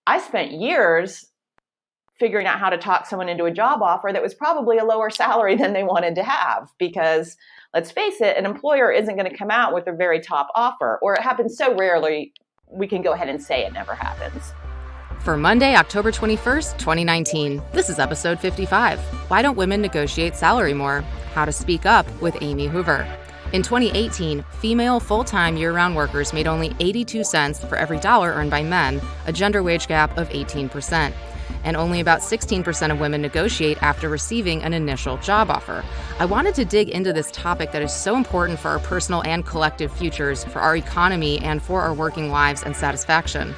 I spent years figuring out how to talk someone into a job offer that was probably a lower salary than they wanted to have, because let's face it, an employer isn't going to come out with a very top offer, or it happens so rarely, we can go ahead and say it never happens. For Monday, October 21st, 2019, this is episode 55. Why don't women negotiate salary more? How to speak up with Amy Hoover. In 2018, female full-time year-round workers made only 82 cents for every dollar earned by men, a gender wage gap of 18%. And only about 16% of women negotiate after receiving an initial job offer. I wanted to dig into this topic that is so important for our personal and collective futures, for our economy, and for our working lives and satisfaction.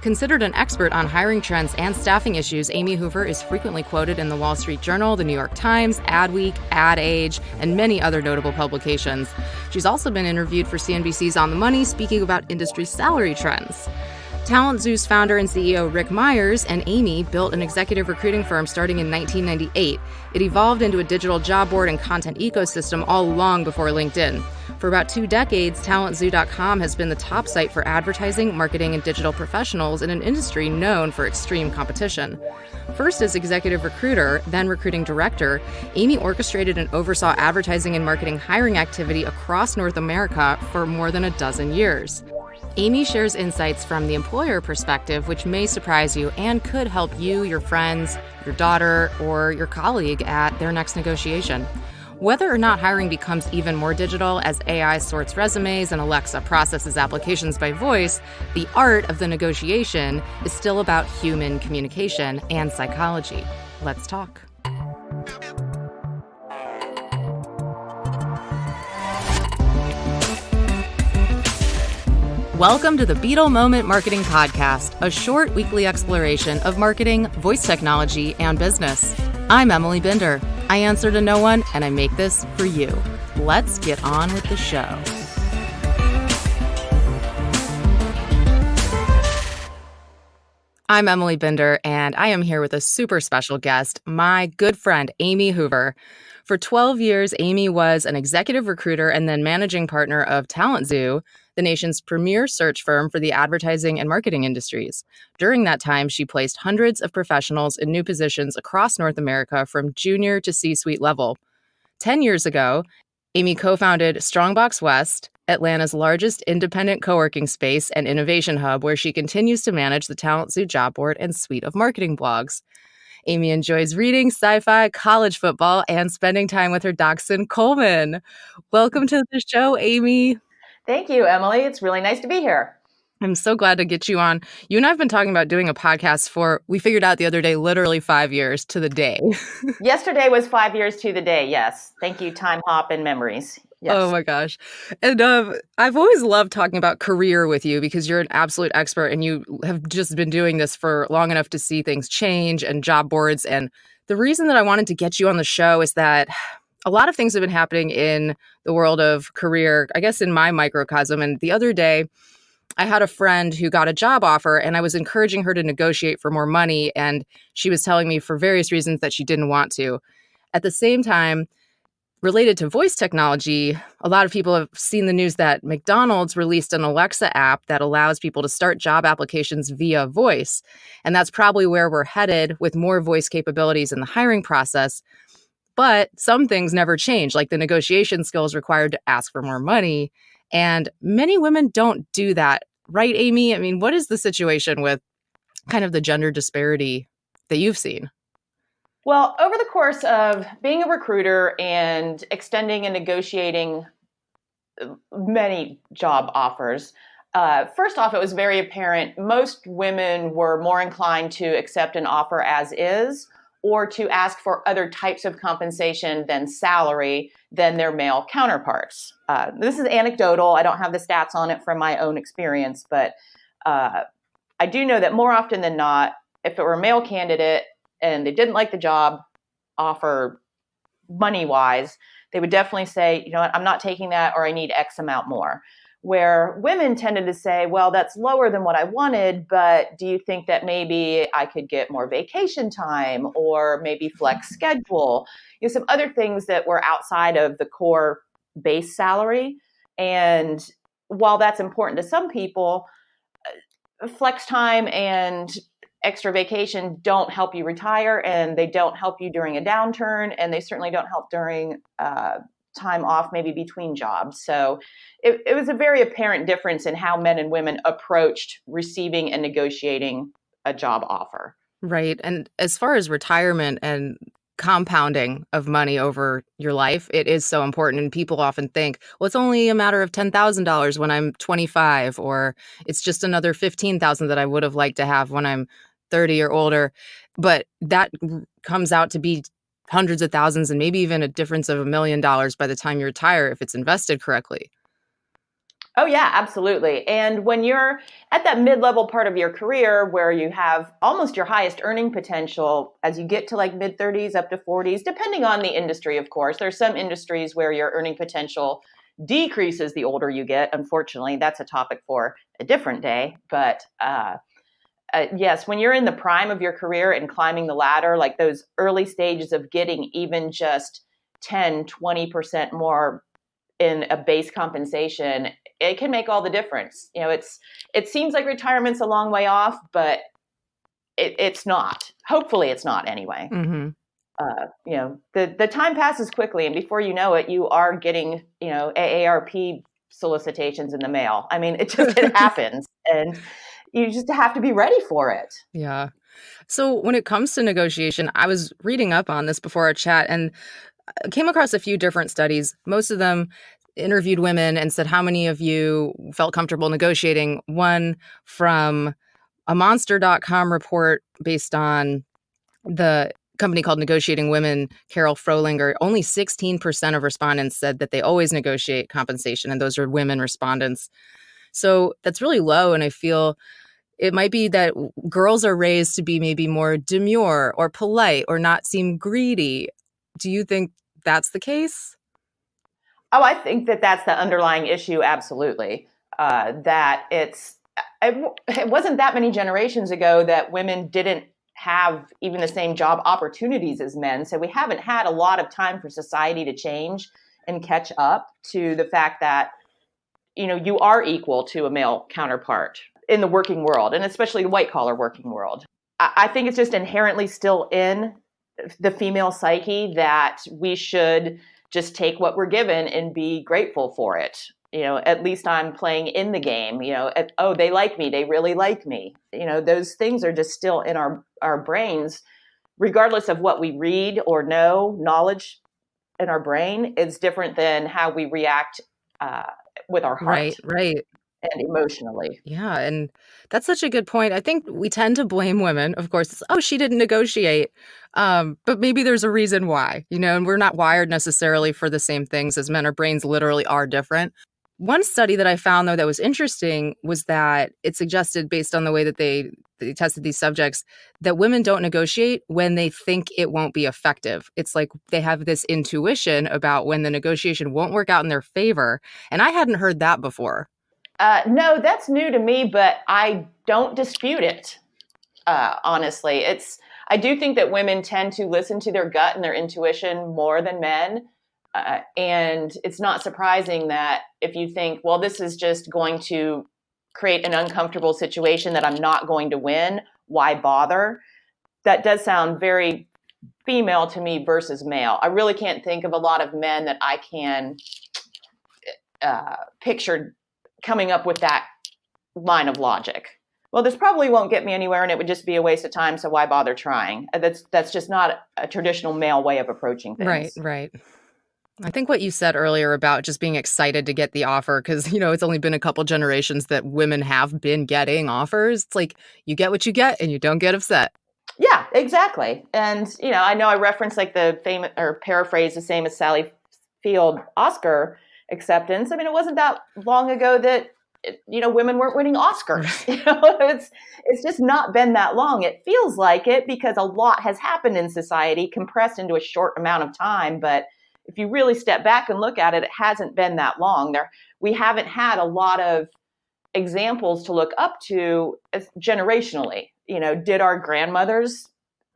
Considered an expert on hiring trends and staffing issues, Amy Hoover is frequently quoted in the Wall Street Journal, the New York Times, Adweek, Ad Age, and many other notable publications. She's also been interviewed for CNBC's On the Money, speaking about industry salary trends. TalentZoo's founder and CEO Rick Myers and Amy built an executive recruiting firm starting in 1998. It evolved into a digital job board and content ecosystem all long before LinkedIn. For about 2 decades, TalentZoo.com has been the top site for advertising, marketing, and digital professionals in an industry known for extreme competition. First as executive recruiter, then recruiting director, Amy orchestrated and oversaw advertising and marketing hiring activity across North America for more than a dozen years. Amy shares insights from the employer perspective, which may surprise you and could help you, your friends, your daughter, or your colleague at their next negotiation. Whether or not hiring becomes even more digital as AI sorts resumes and Alexa processes applications by voice, the art of the negotiation is still about human communication and psychology. Let's talk. Welcome to the Beetle Moment Marketing Podcast, a short weekly exploration of marketing, voice technology, and business. I'm Emily Binder. I answer to no one, and I make this for you. Let's get on with the show. I'm Emily Binder, and I am here with a super special guest, my good friend, Amy Hoover. For 12 years, Amy was an executive recruiter and then managing partner of TalentZoo, the nation's premier search firm for the advertising and marketing industries. During that time, she placed hundreds of professionals in new positions across North America from junior to C-suite level. 10 years ago, Amy co-founded Strongbox West, Atlanta's largest independent co-working space and innovation hub, where she continues to manage the TalentZoo job board and suite of marketing blogs. Amy enjoys reading, sci-fi, college football, and spending time with her dachshund, Coleman. Welcome to the show, Amy. Thank you, Emily. It's really nice to be here. I'm so glad to get you on. You and I have been talking about doing a podcast for, we figured out the other day, literally 5 years to the day. Yesterday was 5 years to the day, yes. Thank you, time hop and memories. Yes. Oh my gosh. And I've always loved talking about career with you because you're an absolute expert and you have just been doing this for long enough to see things change and job boards. And the reason that I wanted to get you on the show is that a lot of things have been happening in the world of career, I guess in my microcosm. And the other day, I had a friend who got a job offer and I was encouraging her to negotiate for more money. And she was telling me for various reasons that she didn't want to. At the same time, related to voice technology, a lot of people have seen the news that McDonald's released an Alexa app that allows people to start job applications via voice. And that's probably where we're headed with more voice capabilities in the hiring process. But some things never change, like the negotiation skills required to ask for more money. And many women don't do that. Right, Amy? I mean, what is the situation with kind of the gender disparity that you've seen? Well, over the course of being a recruiter and extending and negotiating many job offers, first off, it was very apparent most women were more inclined to accept an offer as is, or to ask for other types of compensation than salary than their male counterparts. This is anecdotal. I don't have the stats on it from my own experience, but I do know that more often than not, if it were a male candidate and they didn't like the job offer money-wise, they would definitely say, you know what, I'm not taking that, or I need X amount more. Where women tended to say, well, that's lower than what I wanted, but do you think that maybe I could get more vacation time or maybe flex schedule? You know, some other things that were outside of the core base salary. And while that's important to some people, flex time and extra vacation don't help you retire, and they don't help you during a downturn, and they certainly don't help during time off maybe between jobs. So it was a very apparent difference in how men and women approached receiving and negotiating a job offer. Right. And as far as retirement and compounding of money over your life, it is so important. And people often think, well, it's only a matter of $10,000 when I'm 25, or it's just another 15,000 that I would have liked to have when I'm 30 or older. But that comes out to be hundreds of thousands, and maybe even a difference of $1 million by the time you retire if it's invested correctly. Oh, yeah, absolutely. And when you're at that mid-level part of your career where you have almost your highest earning potential as you get to like mid 30s up to 40s, depending on the industry, of course, there's some industries where your earning potential decreases the older you get. Unfortunately, that's a topic for a different day. But yes, when you're in the prime of your career and climbing the ladder, like those early stages of getting even just 10, 20% more in a base compensation, it can make all the difference. It seems like retirement's a long way off, but it's not. Hopefully it's not anyway. Mm-hmm. The time passes quickly, and before you know it, you are getting, AARP solicitations in the mail. I mean, it happens, and you just have to be ready for it. Yeah. So when it comes to negotiation, I was reading up on this before our chat and came across a few different studies. Most of them interviewed women and said, how many of you felt comfortable negotiating? One from a monster.com report based on the company called Negotiating Women, Carol Frolinger, only 16% of respondents said that they always negotiate compensation, and those are women respondents. So that's really low, and I feel it might be that girls are raised to be maybe more demure or polite or not seem greedy. Do you think that's the case? Oh, I think that's the underlying issue. Absolutely. That it wasn't that many generations ago that women didn't have even the same job opportunities as men. So we haven't had a lot of time for society to change and catch up to the fact that, you are equal to a male counterpart in the working world, and especially the white collar working world. I think it's just inherently still in the female psyche that we should just take what we're given and be grateful for it. At least I'm playing in the game. Oh, they like me. They really like me. Those things are just still in our brains, regardless of what we read or know. Knowledge in our brain is different than how we react with our heart. Right. And emotionally. Yeah, and that's such a good point. I think we tend to blame women. Of course, oh, she didn't negotiate. But maybe there's a reason why, and we're not wired necessarily for the same things as men. Our brains literally are different. One study that I found, though, that was interesting was that it suggested, based on the way that they tested these subjects, that women don't negotiate when they think it won't be effective. It's like they have this intuition about when the negotiation won't work out in their favor. And I hadn't heard that before. No, that's new to me, but I don't dispute it. Honestly, I do think that women tend to listen to their gut and their intuition more than men. And it's not surprising that if you think, well, this is just going to create an uncomfortable situation that I'm not going to win, why bother? That does sound very female to me versus male. I really can't think of a lot of men that I can picture coming up with that line of logic. Well, this probably won't get me anywhere, and it would just be a waste of time, so why bother trying? That's just not a traditional male way of approaching things. Right. I think what you said earlier about just being excited to get the offer, because, it's only been a couple generations that women have been getting offers. It's like you get what you get and you don't get upset. Yeah, exactly. And, I know I referenced like the famous or paraphrase the same as Sally Field Oscar acceptance. I mean, it wasn't that long ago that, women weren't winning Oscars. It's just not been that long. It feels like it because a lot has happened in society compressed into a short amount of time. But if you really step back and look at it, it hasn't been that long. We haven't had a lot of examples to look up to generationally. Did our grandmothers,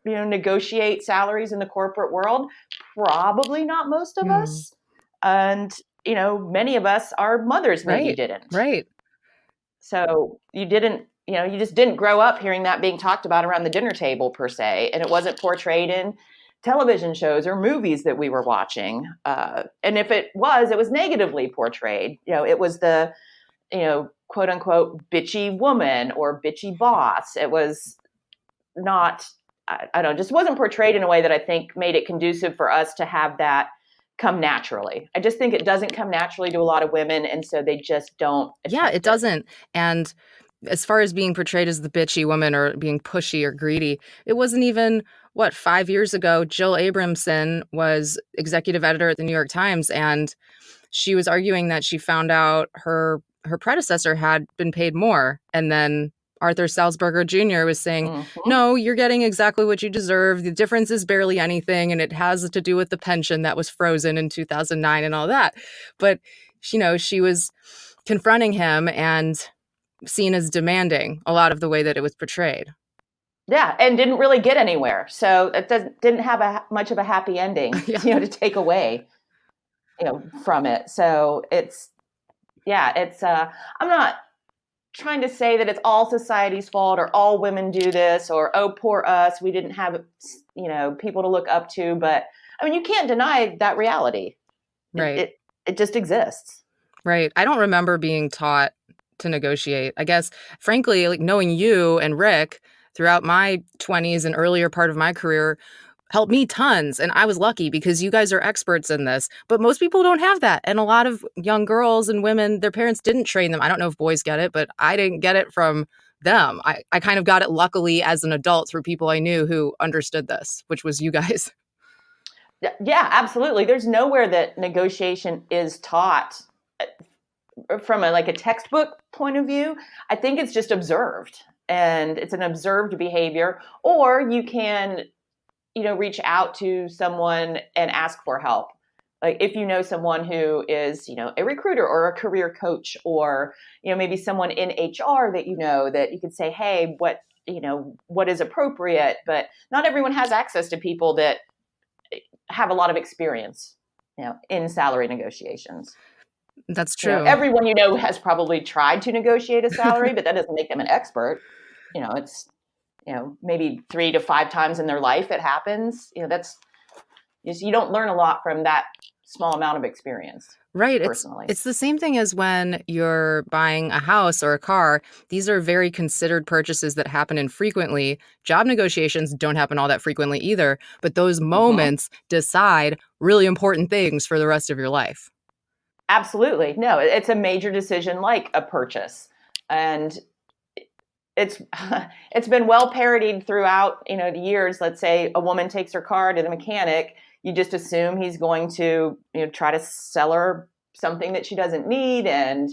negotiate salaries in the corporate world? Probably not most of us. And, many of us, our mothers maybe didn't. Right. So you didn't, you just didn't grow up hearing that being talked about around the dinner table per se, and it wasn't portrayed in television shows or movies that we were watching. And if it was negatively portrayed. It was the, quote unquote, bitchy woman or bitchy boss. It was not, I don't know, just wasn't portrayed in a way that I think made it conducive for us to have that come naturally. I just think it doesn't come naturally to a lot of women, and so they just don't Yeah, attempt it doesn't. And as far as being portrayed as the bitchy woman or being pushy or greedy, it wasn't even, 5 years ago, Jill Abramson was executive editor at the New York Times, and she was arguing that she found out her predecessor had been paid more. And then Arthur Salzberger Jr. was saying, Mhm. no, you're getting exactly what you deserve. The difference is barely anything, and it has to do with the pension that was frozen in 2009 and all that. But, she was confronting him and seen as demanding a lot of the way that it was portrayed. Yeah, and didn't really get anywhere. So it didn't have much of a happy ending, Yeah. to take away, from it. So it's, I'm not trying to say that it's all society's fault or all women do this or, oh, poor us, we didn't have, people to look up to. But I mean, you can't deny that reality. Right. It just exists. Right. I don't remember being taught to negotiate. I guess, frankly, like knowing you and Rick throughout my 20s and earlier part of my career helped me tons. And I was lucky because you guys are experts in this. But most people don't have that. And a lot of young girls and women, their parents didn't train them. I don't know if boys get it, but I didn't get it from them. I kind of got it luckily as an adult through people I knew who understood this, which was you guys. Yeah, absolutely. There's nowhere that negotiation is taught from a textbook point of view. I think it's just observed, and it's an observed behavior. Or you can, reach out to someone and ask for help. Like if you know someone who is, a recruiter or a career coach, or, maybe someone in HR that that you could say, hey, what is appropriate? But not everyone has access to people that have a lot of experience, in salary negotiations. That's true. Everyone has probably tried to negotiate a salary, but that doesn't make them an expert. It's maybe 3 to 5 times in their life it happens. That's you don't learn a lot from that small amount of experience. Right. Personally, It's the same thing as when you're buying a house or a car. These are very considered purchases that happen infrequently. Job negotiations don't happen all that frequently either, but those moments decide really important things for the rest of your life. Absolutely. No, it's a major decision like a purchase. And it's it's been well parodied throughout, the years. Let's say a woman takes her car to the mechanic, you just assume he's going to, try to sell her something that she doesn't need. And,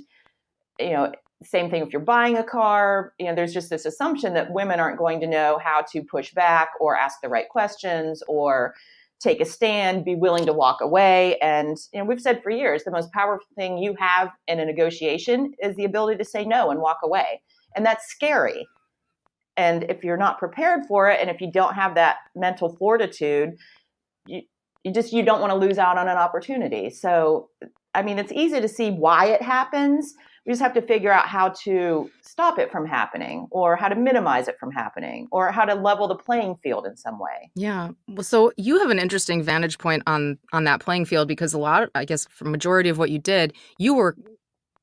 same thing if you're buying a car, there's just this assumption that women aren't going to know how to push back or ask the right questions or take a stand, be willing to walk away. And we've said for years, the most powerful thing you have in a negotiation is the ability to say no and walk away. And that's scary. And if you're not prepared for it, and if you don't have that mental fortitude, you don't want to lose out on an opportunity. So, I mean, it's easy to see why it happens. We just have to figure out how to stop it from happening, or how to minimize it from happening, or how to level the playing field in some way. Yeah. Well, so you have an interesting vantage point on that playing field because a lot of, I guess, for majority of what you did, you were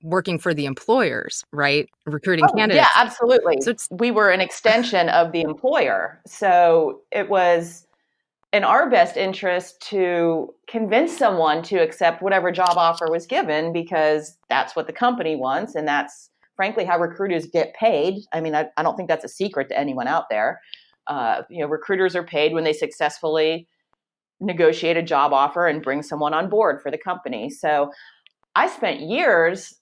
working for the employers, right? Recruiting Oh, yeah, candidates. absolutely. So it's We were an extension of the employer. So it was in our best interest to convince someone to accept whatever job offer was given, because that's what the company wants. And that's frankly how recruiters get paid. I mean, I don't think that's a secret to anyone out there. Recruiters are paid when they successfully negotiate a job offer and bring someone on board for the company. So I spent years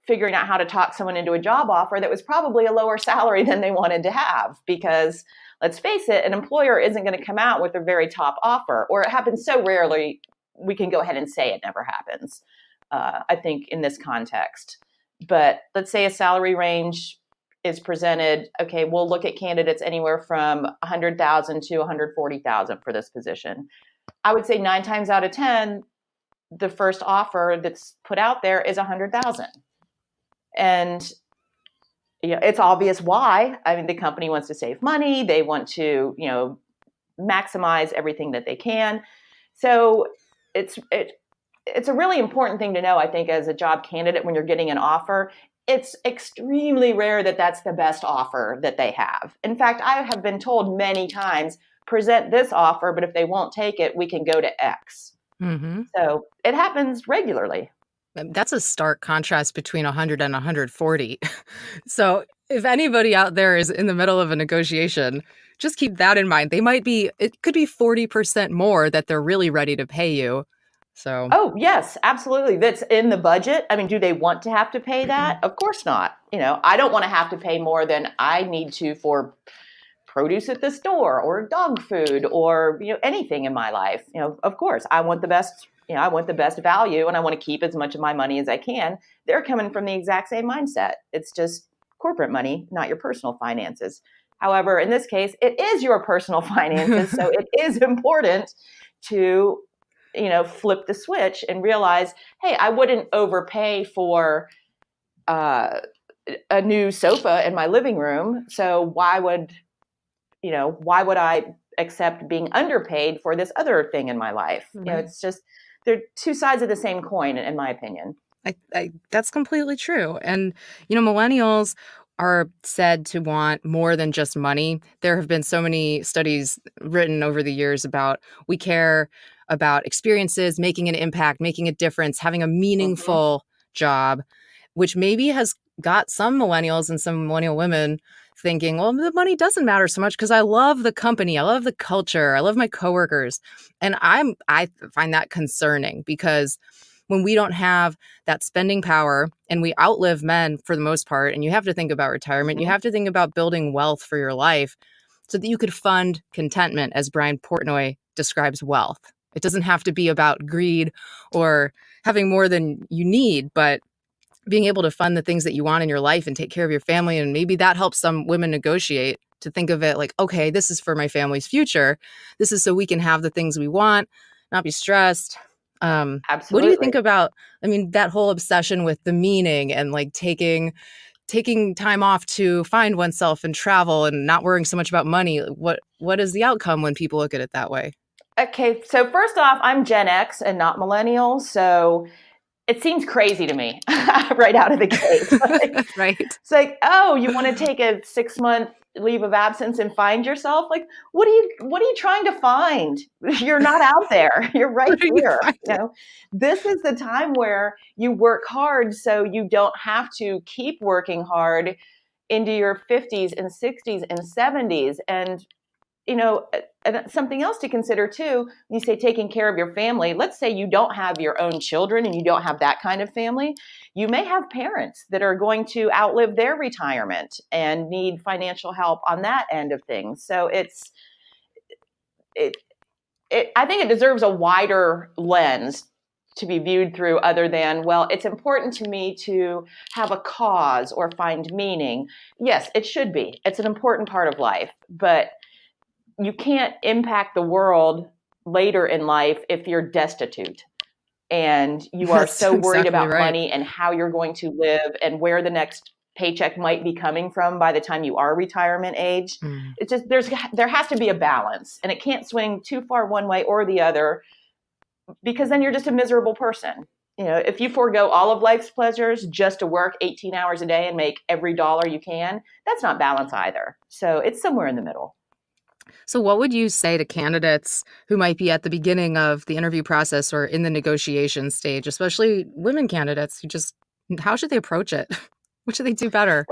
figuring out how to talk someone into a job offer that was probably a lower salary than they wanted to have, because let's face it, an employer isn't going to come out with a very top offer, or it happens so rarely, we can go ahead and say it never happens, I think, in this context. But let's say a salary range is presented. Okay, we'll look at candidates anywhere from 100,000 to 140,000 for this position. I would say 9 times out of 10, the first offer that's put out there is 100,000. And it's obvious why. I mean, the company wants to save money. They want to, maximize everything that they can. So it's a really important thing to know, I think, as a job candidate when you're getting an offer. It's extremely rare that that's the best offer that they have. In fact, I have been told many times, present this offer, but if they won't take it, we can go to X. Mm-hmm. So it happens regularly. That's a stark contrast between 100 and 140. So if anybody out there is in the middle of a negotiation, just keep that in mind. It could be 40% more that they're really ready to pay you. So, Oh, yes, absolutely. That's in the budget. I mean, do they want to have to pay that? Of course not. I don't want to have to pay more than I need to for produce at the store or dog food or anything in my life. Of course, I want the best. I want the best value, and I want to keep as much of my money as I can. They're coming from the exact same mindset. It's just corporate money, not your personal finances. However, in this case, it is your personal finances, so it is important to flip the switch and realize, hey, I wouldn't overpay for a new sofa in my living room. So why would I accept being underpaid for this other thing in my life? right. It's just, they're two sides of the same coin, in my opinion. That's completely true. And, millennials are said to want more than just money. There have been so many studies written over the years about we care about experiences, making an impact, making a difference, having a meaningful job, which maybe has got some millennials and some millennial women thinking, well, the money doesn't matter so much because I love the company, I love the culture, I love my coworkers. And I find that concerning because when we don't have that spending power and we outlive men for the most part, and you have to think about retirement, you have to think about building wealth for your life so that you could fund contentment, as Brian Portnoy describes wealth. It doesn't have to be about greed or having more than you need, but being able to fund the things that you want in your life and take care of your family. And maybe that helps some women negotiate to think of it like, okay, this is for my family's future. This is so we can have the things we want, not be stressed. What do you think Absolutely. about, that whole obsession with the meaning and like taking time off to find oneself and travel and not worrying so much about money? What is the outcome when people look at it that way? Okay, so first off, I'm Gen X and not millennial, so it seems crazy to me right out of the gate. Right. It's like, oh, you want to take a 6-month leave of absence and find yourself? Like, what are you trying to find? You're not out there. You're right Where do you here. find it? This is the time where you work hard so you don't have to keep working hard into your 50s and 60s and 70s. And and something else to consider too, when you say taking care of your family, let's say you don't have your own children and you don't have that kind of family. You may have parents that are going to outlive their retirement and need financial help on that end of things. So it, I think it deserves a wider lens to be viewed through, other than, well, it's important to me to have a cause or find meaning. Yes, it should be. It's an important part of life, but you can't impact the world later in life if you're destitute and you are That's so worried exactly about right. money and how you're going to live and where the next paycheck might be coming from by the time you are retirement age. Mm. It's just, there has to be a balance, and it can't swing too far one way or the other, because then you're just a miserable person. If you forego all of life's pleasures just to work 18 hours a day and make every dollar you can, that's not balance either. So it's somewhere in the middle. So what would you say to candidates who might be at the beginning of the interview process or in the negotiation stage, especially women candidates how should they approach it? What should they do better?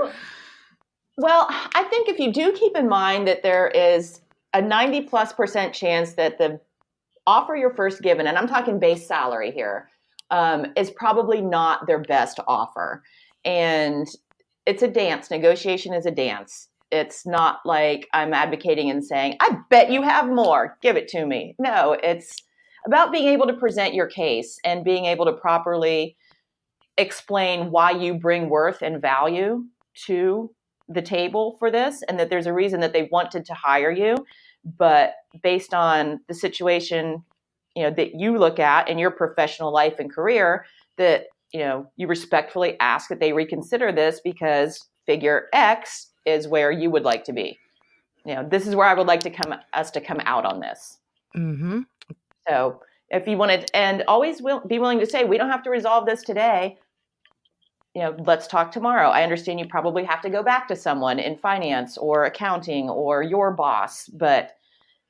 Well, I think if you do keep in mind that there is a 90+% chance that the offer you're first given, and I'm talking base salary here, is probably not their best offer. And it's a dance. Negotiation is a dance. It's not like I'm advocating and saying, I bet you have more, give it to me. No, it's about being able to present your case and being able to properly explain why you bring worth and value to the table for this, and that there's a reason that they wanted to hire you. But based on the situation, that you look at in your professional life and career, that, you respectfully ask that they reconsider this because figure X is where you would like to be. This is where I would like to come out on this. Mm-hmm. So if you want to, and always be willing to say, we don't have to resolve this today. Let's talk tomorrow. I understand you probably have to go back to someone in finance or accounting or your boss, but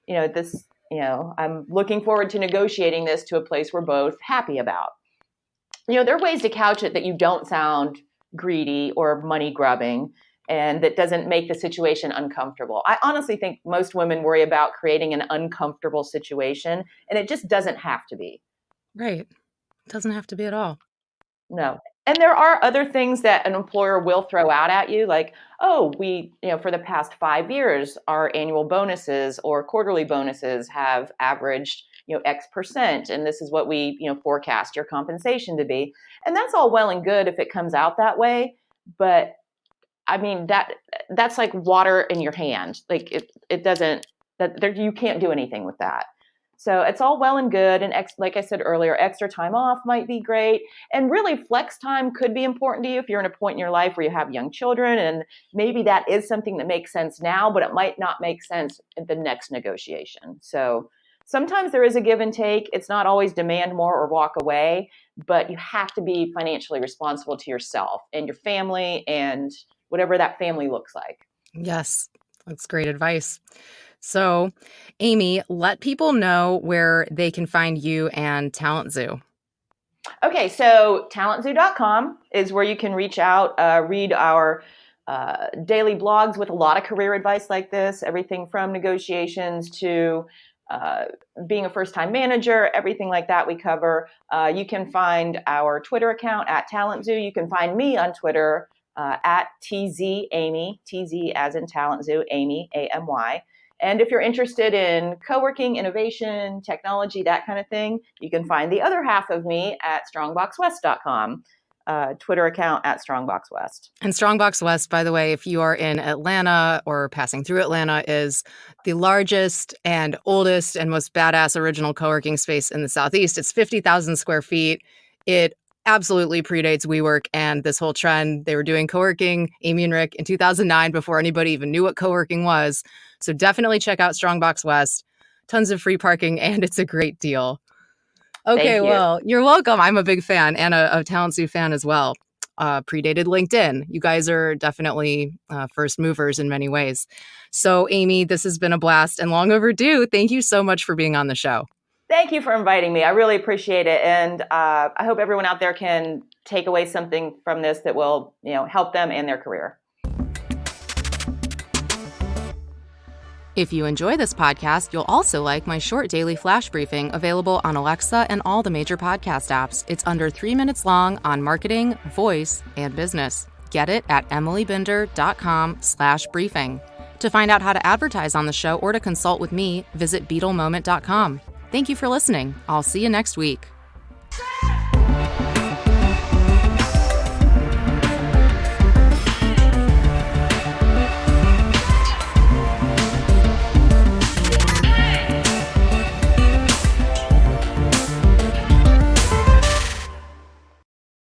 I'm looking forward to negotiating this to a place we're both happy about. There are ways to couch it that you don't sound greedy or money grubbing, and that doesn't make the situation uncomfortable. I honestly think most women worry about creating an uncomfortable situation, and it just doesn't have to be. Right. It doesn't have to be at all. No. And there are other things that an employer will throw out at you, like, oh, for the past 5 years, our annual bonuses or quarterly bonuses have averaged, X percent. And this is what we, forecast your compensation to be. And that's all well and good if it comes out that way. But I mean, that's like water in your hand. Like it doesn't, you can't do anything with that. So it's all well and good. And like I said earlier, extra time off might be great. And really, flex time could be important to you if you're in a point in your life where you have young children. And maybe that is something that makes sense now, but it might not make sense at the next negotiation. So sometimes there is a give and take. It's not always demand more or walk away, but you have to be financially responsible to yourself and your family and whatever that family looks like. Yes, that's great advice. So, Amy, let people know where they can find you and Talent Zoo. Okay, so talentzoo.com is where you can reach out, read our daily blogs with a lot of career advice like this, everything from negotiations to being a first-time manager, everything like that we cover. You can find our Twitter account at Talent Zoo. You can find me on Twitter at TZ Amy, TZ as in Talent Zoo, Amy, AMY. And if you're interested in co-working, innovation, technology, that kind of thing, you can find the other half of me at strongboxwest.com, Twitter account at strongboxwest. And Strongbox West, by the way, if you are in Atlanta or passing through Atlanta, is the largest and oldest and most badass original co-working space in the Southeast. It's 50,000 square feet. It absolutely predates WeWork and this whole trend. They were doing co-working, Amy and Rick, in 2009 before anybody even knew what co-working was. So definitely check out Strongbox West. Tons of free parking, and it's a great deal. Okay, well, you're welcome. I'm a big fan and a Talent Zoo fan as well. Predated LinkedIn. You guys are definitely first movers in many ways. So, Amy, this has been a blast and long overdue. Thank you so much for being on the show. Thank you for inviting me. I really appreciate it. And I hope everyone out there can take away something from this that will, help them and their career. If you enjoy this podcast, you'll also like my short daily flash briefing available on Alexa and all the major podcast apps. It's under 3 minutes long on marketing, voice, and business. Get it at emilybinder.com/briefing. To find out how to advertise on the show or to consult with me, visit beetlemoment.com. Thank you for listening. I'll see you next week.